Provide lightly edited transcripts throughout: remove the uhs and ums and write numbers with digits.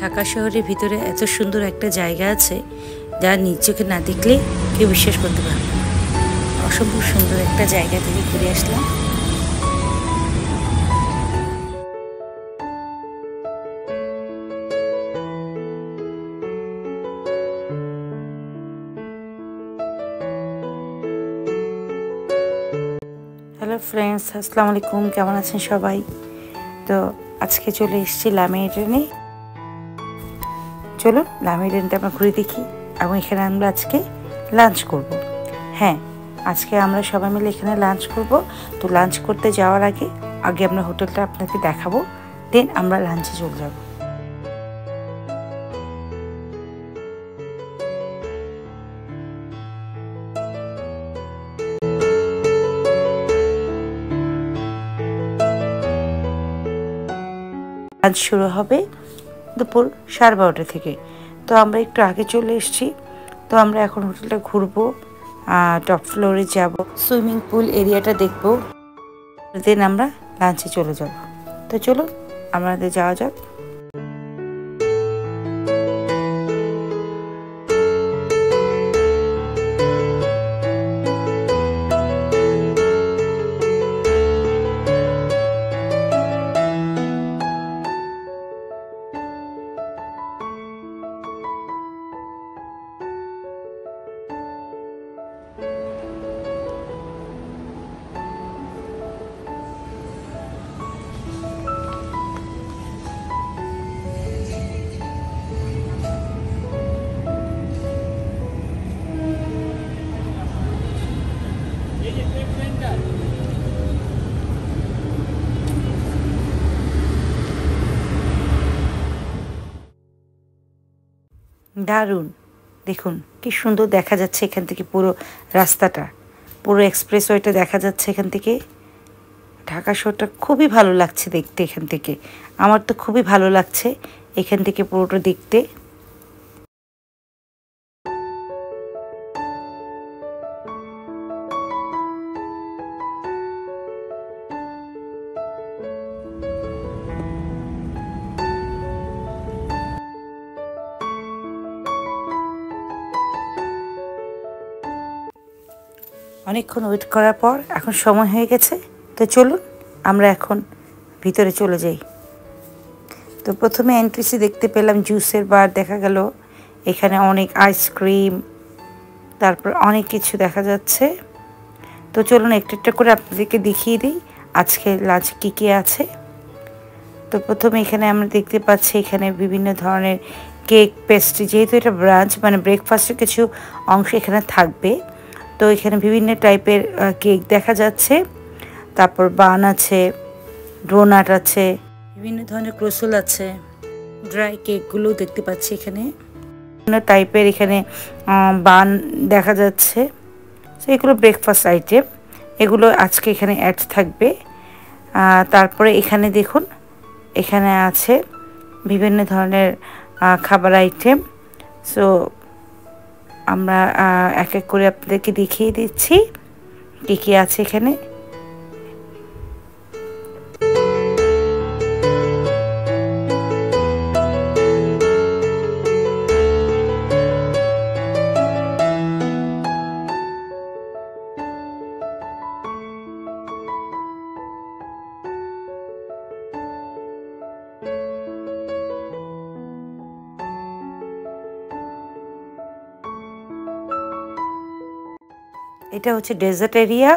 ঢাকা শহরের ভিতরে এত সুন্দর একটা জায়গা আছে যা নিজ চোখে না দেখলে কেউ বিশ্বাস করতে পারবে না। অসম্ভব সুন্দর একটা জায়গা থেকে ঘুরে আসলাম। হ্যালো ফ্রেন্ডস, আসসালামু আলাইকুম। কেমন আছেন সবাই? তো আজকে চলে এসেছি লামিয়া ইডেনে। চলো লামিয়া ইডেনটা আমরা ঘুরে দেখি এবং এখানে আমরা আজকে লাঞ্চ করব। হ্যাঁ, আজকে আমরা সবাই মিলে এখানে লাঞ্চ করব। তো লাঞ্চ করতে যাওয়ার আগে আমরা হোটেলটা আপনাকে দেখাবো, দেন আমরা লাঞ্চে চলে যাব। লাঞ্চ শুরু হবে দুপুর 12:30 থেকে। তো আমরা একটু আগে চলে এসেছি। তো আমরা এখন হোটেলটা ঘুরবো, টপ ফ্লোরে যাব, সুইমিং পুল এরিয়াটা দেখবো, দেন আমরা লাঞ্চে চলে যাব। তো চলো আমাদের যাওয়া যাক। দারুণ, দেখুন কি সুন্দর দেখা যাচ্ছে এখান থেকে পুরো রাস্তাটা, পুরো এক্সপ্রেসওয়েটা দেখা যাচ্ছে এখান থেকে। ঢাকা শহরটা খুবই ভালো লাগছে দেখতে এখান থেকে। আমার তো খুবই ভালো লাগছে এখান থেকে পুরোটা দেখতে। অনেকক্ষণ ওয়েট করার পর এখন সময় হয়ে গেছে। তো চলুন আমরা এখন ভিতরে চলে যাই। তো প্রথমে এন্ট্রিসে দেখতে পেলাম জুসের বার, দেখা গেল এখানে অনেক আইসক্রিম, তারপর অনেক কিছু দেখা যাচ্ছে। তো চলুন একটু একটু করে আপনাদেরকে দেখিয়ে দিই আজকে লাঞ্চ কী কী আছে। তো প্রথমে এখানে আমরা দেখতে পাচ্ছি এখানে বিভিন্ন ধরনের কেক, পেস্ট্রি, যেহেতু এটা ব্রাঞ্চ মানে ব্রেকফাস্টের কিছু অংশ এখানে থাকবে। তো এখানে বিভিন্ন টাইপের কেক দেখা যাচ্ছে, তারপর বান আছে, ডোনাট আছে, বিভিন্ন ধরনের ক্রোসল আছে, ড্রাই কেকগুলোও দেখতে পাচ্ছি এখানে বিভিন্ন টাইপের। এখানে বান দেখা যাচ্ছে। তো এগুলো ব্রেকফাস্ট আইটেম, এগুলো আজকে এখানে অ্যাড থাকবে। তারপরে এখানে দেখুন এখানে আছে বিভিন্ন ধরনের খাবার আইটেম। সো আমরা এক এক করে আপনাদেরকে দেখিয়ে দিচ্ছি কী কী আছে এখানে। এটা হচ্ছে ডেজার্ট এরিয়া।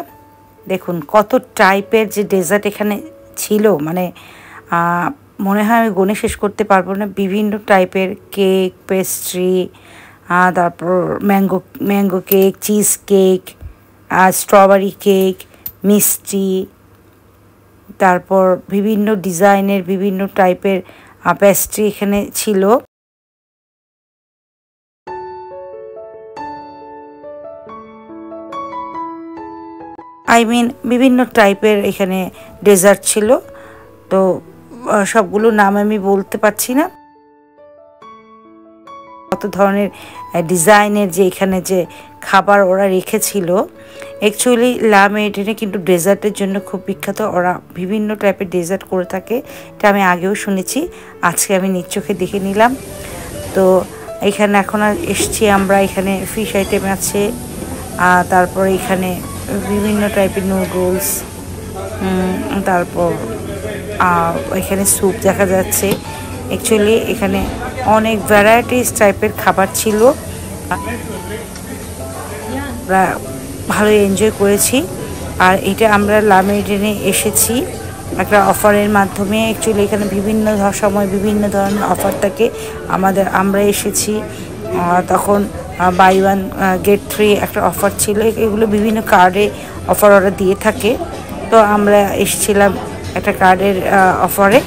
দেখুন কত টাইপের যে ডেজার্ট এখানে ছিল, মানে মনে হয় আমি গুনে শেষ করতে পারবো না। বিভিন্ন টাইপের কেক, পেস্ট্রি, তারপর mango cake, cheese cake, strawberry cake, মিষ্টি, তারপর বিভিন্ন ডিজাইনের বিভিন্ন টাইপের পেস্ট্রি এখানে ছিল। বিভিন্ন টাইপের এখানে ডেজার্ট ছিল। তো সবগুলো নাম আমি বলতে পারছি না। কত ধরনের ডিজাইনের যে এখানে যে খাবার ওরা রেখেছিল। অ্যাকচুয়ালি লা মেরিডিয়ানে কিন্তু ডেজার্টের জন্য খুব বিখ্যাত, ওরা বিভিন্ন টাইপের ডেজার্ট করে থাকে, এটা আমি আগেও শুনেছি, আজকে আমি নিজ চোখে দেখে নিলাম। তো এখানে এখন আর এসছি আমরা, এখানে ফিশ আইটেম আছে, তারপর এখানে বিভিন্ন টাইপের নুডলস, তারপর এখানে স্যুপ দেখা যাচ্ছে। অ্যাকচুয়ালি এখানে অনেক ভ্যারাইটিস টাইপের খাবার ছিল, আমরা ভালোই এনজয় করেছি। আর এটা আমরা লা মেরিডিয়ানে এসেছি একটা অফারের মাধ্যমে। অ্যাকচুয়ালি এখানে বিভিন্ন সময় বিভিন্ন ধরনের অফার থাকে, আমরা এসেছি তখন বাই ওয়ান গেট 3 একটা অফার ছিল, এগুলো বিভিন্ন কার্ডে অফার ওরা দিয়ে থাকে। তো আমরা এসেছিলাম একটা কার্ডের অফারে।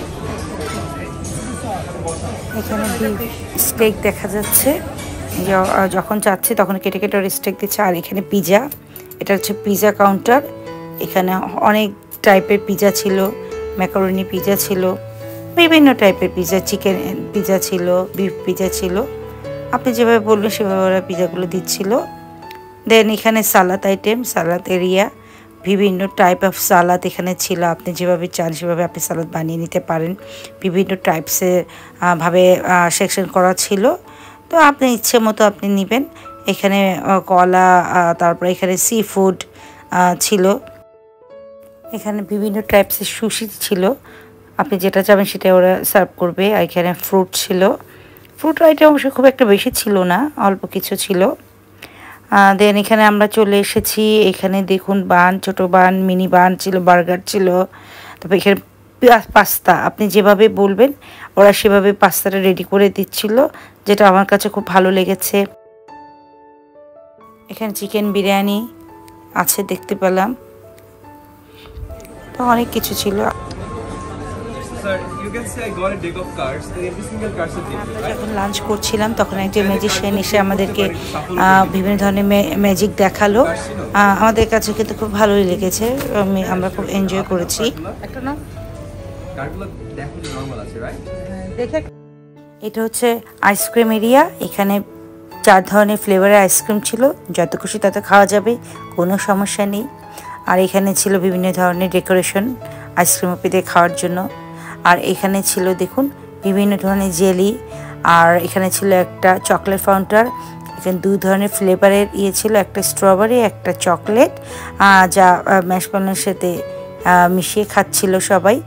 এখানে স্টেক দেখা যাচ্ছে, যখন চাচ্ছি তখন কেটে কেটে স্টেক দিচ্ছে। আর এখানে পিজা, এটা হচ্ছে পিজা কাউন্টার, এখানে অনেক টাইপের পিজা ছিল, ম্যাকারনি পিজা ছিল, বিভিন্ন টাইপের পিজা, চিকেন পিজা ছিল, বিফ পিজা ছিল, আপনি যেভাবে বললেন সেভাবে ওরা পিজাগুলো দিচ্ছিল। দেন এখানে সালাদ আইটেম, সালাদ এরিয়া, বিভিন্ন টাইপ অফ সালাদ এখানে ছিল, আপনি যেভাবে চান সেভাবে আপনি সালাদ বানিয়ে নিতে পারেন, বিভিন্ন টাইপসের ভাবে সেকশন করা ছিল। তো আপনি ইচ্ছে মতো আপনি নেবেন। এখানে কলা, তারপর এখানে সি ফুড ছিল, এখানে বিভিন্ন টাইপসের সুশি ছিল, আপনি যেটা চাবেন সেটা ওরা সার্ভ করবে। আর এখানে ফ্রুট ছিল, ফ্রুট আইটেম অবশ্য খুব একটা বেশি ছিল না, অল্প কিছু ছিল। দেন এখানে আমরা চলে এসেছি, এখানে দেখুন বান, ছোটো বান, মিনি বান ছিল, বার্গার ছিল, তারপর এখানে পাস্তা, আপনি যেভাবে বলবেন ওরা সেভাবে পাস্তাটা রেডি করে দিচ্ছিল, যেটা আমার কাছে খুব ভালো লেগেছে। এখানে চিকেন বিরিয়ানি আছে দেখতে পেলাম, তো অনেক কিছু ছিল। যখন লাঞ্চ করছিলাম তখন একজন ম্যাজিশিয়ান এসে আমাদেরকে বিভিন্ন ধরনের ম্যাজিক দেখালো, আমাদের কাছে কিন্তু খুব ভালোই লেগেছে, আমরা খুব এনজয় করেছি। এটা হচ্ছে আইসক্রিম এরিয়া, এখানে 4 ধরনের ফ্লেভারের আইসক্রিম ছিল, যত খুশি তত খাওয়া যাবে, কোনো সমস্যা নেই। আর এখানে ছিল বিভিন্ন ধরনের ডেকোরেশন আইসক্রিম পেতে খাওয়ার জন্য। আর এখানে ছিল দেখুন বিভিন্ন ধরনের জেলি, আর এখানে ছিল একটা চকলেট ফাউন্টার, এখানে 2 ধরনের ফ্লেভারের ছিল, একটা স্ট্রবেরি একটা চকলেট, যা ম্যাশমেলোর সাথে মিশিয়ে খাচ্ছিল সবাই,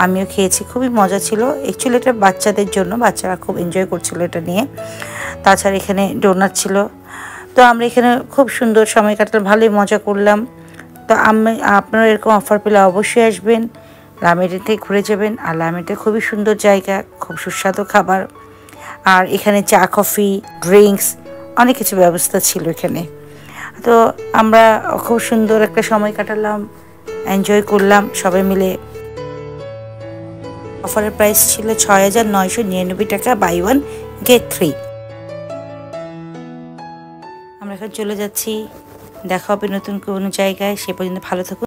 আমিও খেয়েছি, খুবই মজা ছিল। অ্যাকচুয়ালি এটা বাচ্চাদের জন্য, বাচ্চারা খুব এনজয় করছিল এটা নিয়ে। তাছাড়া এখানে ডোনাট ছিল। তো আমরা এখানে খুব সুন্দর সময় কাটালাম, ভালোই মজা করলাম। তো আপনারা এরকম অফার পেলে অবশ্যই আসবেন, লা মেরিডিয়ান থেকে ঘুরে যাবেন। আর লা মেরিডিয়ান খুবই সুন্দর জায়গা, খুব সুস্বাদু খাবার, আর এখানে চা কফি ড্রিঙ্কস অনেক কিছু ব্যবস্থা ছিল এখানে। তো আমরা খুব সুন্দর একটা সময় কাটালাম, এনজয় করলাম সবাই মিলে। অফারের প্রাইস ছিল ৬,৯৯৯ টাকা, বাই ওয়ান গেট 3। আমরা এখন চলে যাচ্ছি, দেখা হবে নতুন কোনো জায়গায়, সে পর্যন্ত ভালো থাকুন।